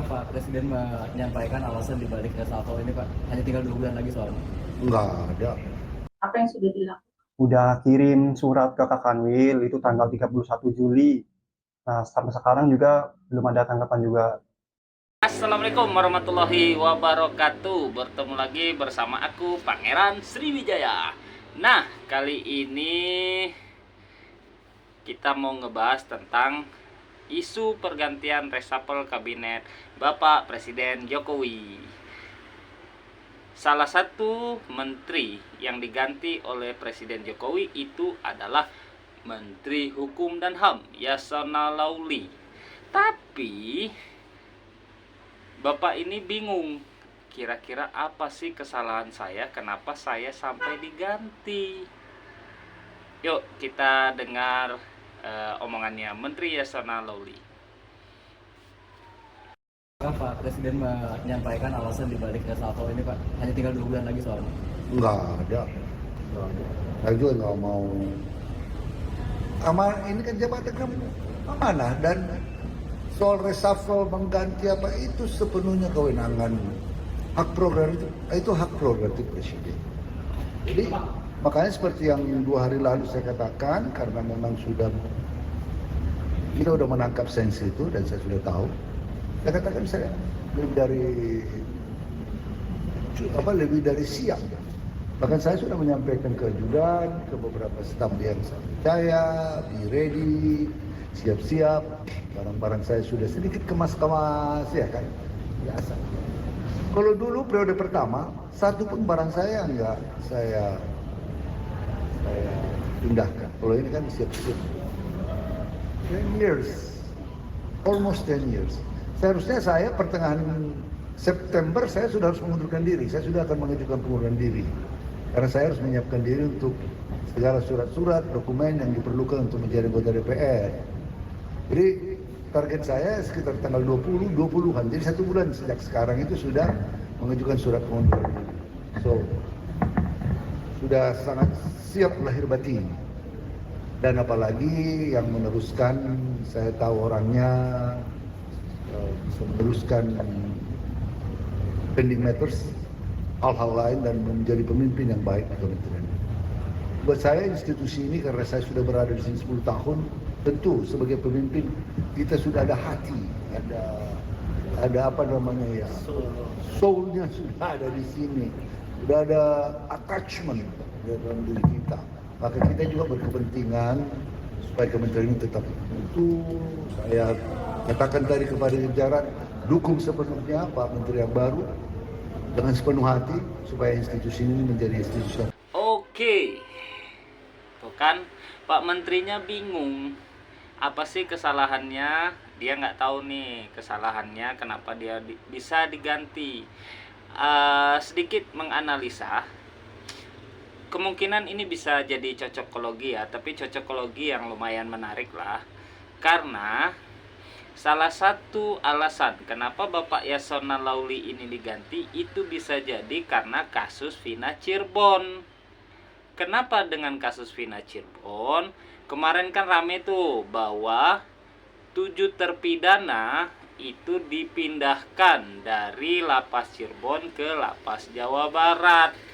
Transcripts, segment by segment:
Pak Presiden menyampaikan alasan dibalik reshuffle ini, Pak. Hanya tinggal 2 bulan lagi soalnya. Nggak ada. Apa yang sudah dilakukan? Udah kirim surat ke Kak Kanwil itu tanggal 31 Juli. Nah, sampai sekarang juga belum ada tanggapan juga. Assalamualaikum warahmatullahi wabarakatuh. Bertemu lagi bersama aku Pangeran Sriwijaya. Nah, kali ini kita mau ngebahas tentang isu pergantian reshuffle kabinet Bapak Presiden Jokowi. Salah satu menteri yang diganti oleh Presiden Jokowi itu adalah Menteri Hukum dan HAM Yasona Lauli. Tapi Bapak ini bingung, kira-kira apa sih kesalahan saya, kenapa saya sampai diganti. Yuk kita dengar omongannya Menteri Yasona Lauli. Pak Presiden menyampaikan alasan dibalik reshuffle ini, Pak. Hanya tinggal 2 bulan lagi soalnya. Nggak ada. Nggak ada. Saya juga nggak mau. Ini kan jabatan kamu amanah, dan soal reshuffle mengganti apa itu sepenuhnya kewenangan hak prerogatif, itu hak prerogatif presiden. Jadi makanya seperti yang 2 hari lalu saya katakan, karena memang kita sudah menangkap sensi itu dan saya sudah tahu. Saya katakan saya lebih dari siap. Bahkan saya sudah menyampaikan ke ajudan, ke beberapa staf yang saya percaya, be ready, siap-siap. Barang-barang saya sudah sedikit kemas-kemas, ya kan, biasa. Kalau dulu periode pertama, satu pun barang saya enggak saya pindahkan. Kalau ini kan siap-siap. 10 years, almost 10 years. Seharusnya saya pertengahan September saya sudah harus mengundurkan diri. Saya sudah akan mengajukan pengunduran diri. Karena saya harus menyiapkan diri untuk segala surat-surat, dokumen yang diperlukan untuk menjadi anggota DPR. Jadi target saya sekitar tanggal 20-an. Jadi 1 bulan sejak sekarang itu sudah mengajukan surat pengunduran diri. So, sudah sangat siap lahir batin. Dan apalagi yang meneruskan, saya tahu orangnya, bisa meneruskan pending matters, hal-hal lain, dan menjadi pemimpin yang baik di kementerian. Buat saya institusi ini, karena saya sudah berada di sini 10 tahun, tentu sebagai pemimpin kita sudah ada hati, ada apa namanya ya, soulnya sudah ada di sini, sudah ada attachment dalam diri kita. Maka kita juga berkepentingan supaya kementerian ini tetap utuh. Saya katakan tadi kepada jajaran, dukung sepenuhnya Pak Menteri yang baru dengan sepenuh hati supaya institusi ini menjadi institusi. Oke, tuh kan Pak Menterinya bingung. Apa sih kesalahannya? Dia nggak tahu nih kesalahannya, kenapa dia bisa diganti. Sedikit menganalisa, kemungkinan ini bisa jadi cocokologi ya, tapi cocokologi yang lumayan menarik lah. Karena salah satu alasan kenapa Bapak Yasona Lauli ini diganti itu bisa jadi karena kasus Vina Cirebon. Kenapa dengan kasus Vina Cirebon? Kemarin kan rame tuh bahwa 7 terpidana itu dipindahkan dari lapas Cirebon ke lapas Jawa Barat.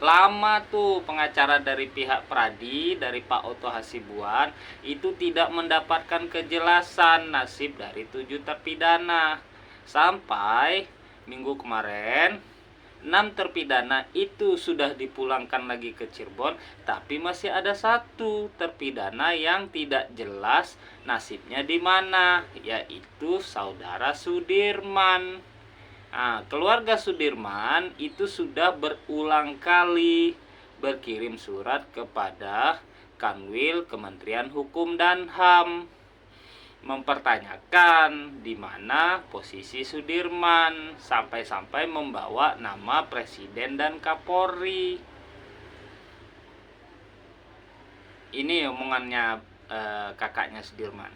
Lama tuh pengacara dari pihak Pradi, dari Pak Oto Hasibuan, itu tidak mendapatkan kejelasan nasib dari 7 terpidana. Sampai minggu kemarin 6 terpidana itu sudah dipulangkan lagi ke Cirebon, tapi masih ada 1 terpidana yang tidak jelas nasibnya di mana, yaitu saudara Sudirman. Nah, keluarga Sudirman itu sudah berulang kali berkirim surat kepada Kanwil Kementerian Hukum dan HAM mempertanyakan di mana posisi Sudirman, sampai-sampai membawa nama Presiden dan Kapolri. Ini omongannya kakaknya Sudirman.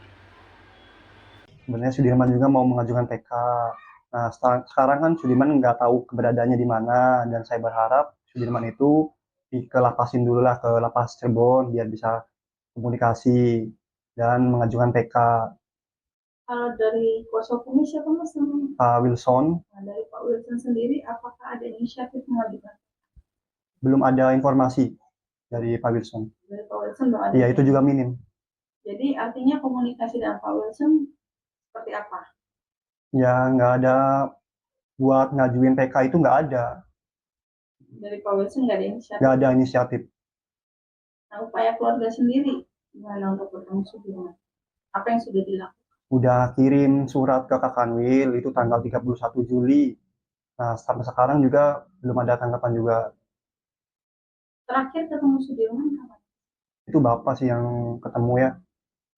Sebenarnya Sudirman juga mau mengajukan PK. Nah, sekarang kan Sudirman nggak tahu keberadaannya di mana, dan saya berharap Sudirman itu dikelapasin dulu lah ke lapas Cirebon biar bisa komunikasi dan mengajukan PK. Kalau dari kuasa hukumnya siapa Mas namanya? Pak Wilson. Nah, dari Pak Wilson sendiri, apakah ada inisiatif mengajukan? Belum ada informasi dari Pak Wilson. Dari Pak Wilson belum ada. Iya, itu juga minim. Jadi artinya komunikasi dengan Pak Wilson seperti apa? Ya, nggak ada buat ngajuin PK itu nggak ada. Dari Pak Wilson nggak ada inisiatif. Nggak ada inisiatif. Nah, upaya keluarga sendiri gimana untuk bertemu Sudirman? Apa yang sudah dilakukan? Udah kirim surat ke Kak Kanwil itu tanggal 31 Juli. Nah, sampai sekarang juga belum ada tanggapan juga. Terakhir ketemu Sudirman kapan? Itu Bapak sih yang ketemu ya.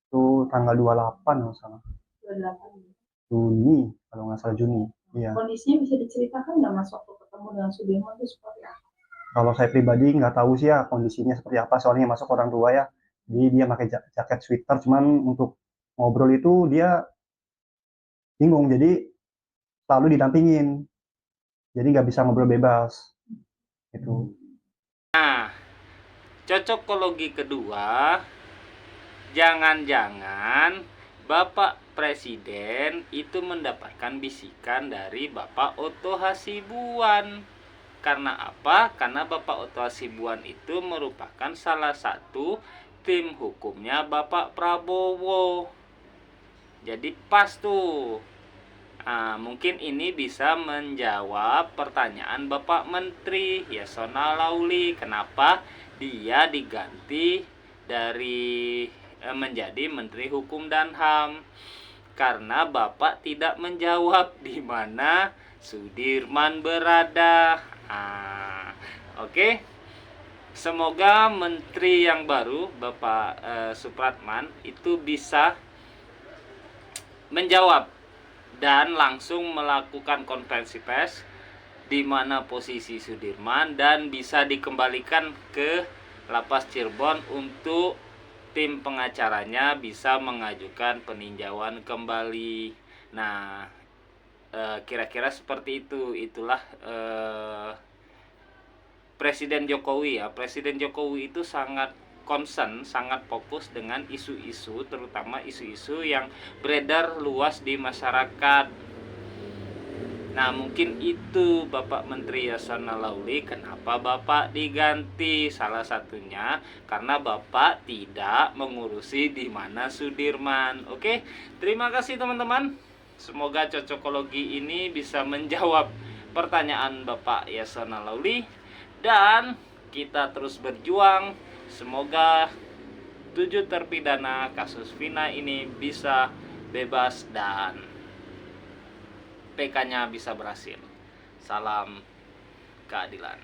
Itu tanggal 28 kalau nggak salah. 28. Juni, kalau nggak salah Juni. Iya. Kondisinya bisa diceritakan nggak Mas waktu ketemu dengan Sudirman itu seperti apa? Kalau saya pribadi nggak tahu sih ya kondisinya seperti apa, soalnya masuk orang tua ya. Jadi dia pakai jaket sweater, cuman untuk ngobrol itu dia bingung, jadi selalu didampingin. Jadi nggak bisa ngobrol bebas. Gitu. Nah, cocokologi kedua, jangan-jangan Bapak Presiden itu mendapatkan bisikan dari Bapak Otto Hasibuan. Karena apa? Karena Bapak Otto Hasibuan itu merupakan salah satu tim hukumnya Bapak Prabowo. Jadi pas tuh. Nah, mungkin ini bisa menjawab pertanyaan Bapak Menteri Yasona Lauli, kenapa dia diganti dari menjadi Menteri Hukum dan HAM. Karena Bapak tidak menjawab di mana Sudirman berada. Oke. Semoga menteri yang baru Bapak Supratman itu bisa menjawab dan langsung melakukan konferensi pers di mana posisi Sudirman dan bisa dikembalikan ke Lapas Cirebon untuk tim pengacaranya bisa mengajukan peninjauan kembali. Nah, kira-kira seperti itu. Itulah Presiden Jokowi ya. Presiden Jokowi itu sangat concern, sangat fokus dengan isu-isu, terutama isu-isu yang beredar luas di masyarakat. Nah, mungkin itu Bapak Menteri Yasona Lauli kenapa Bapak diganti. Salah satunya karena Bapak tidak mengurusi di mana Sudirman. Oke, terima kasih teman-teman. Semoga cocokologi ini bisa menjawab pertanyaan Bapak Yasona Lauli dan kita terus berjuang. Semoga 7 terpidana kasus Vina ini bisa bebas dan PK-nya bisa berhasil. Salam keadilan.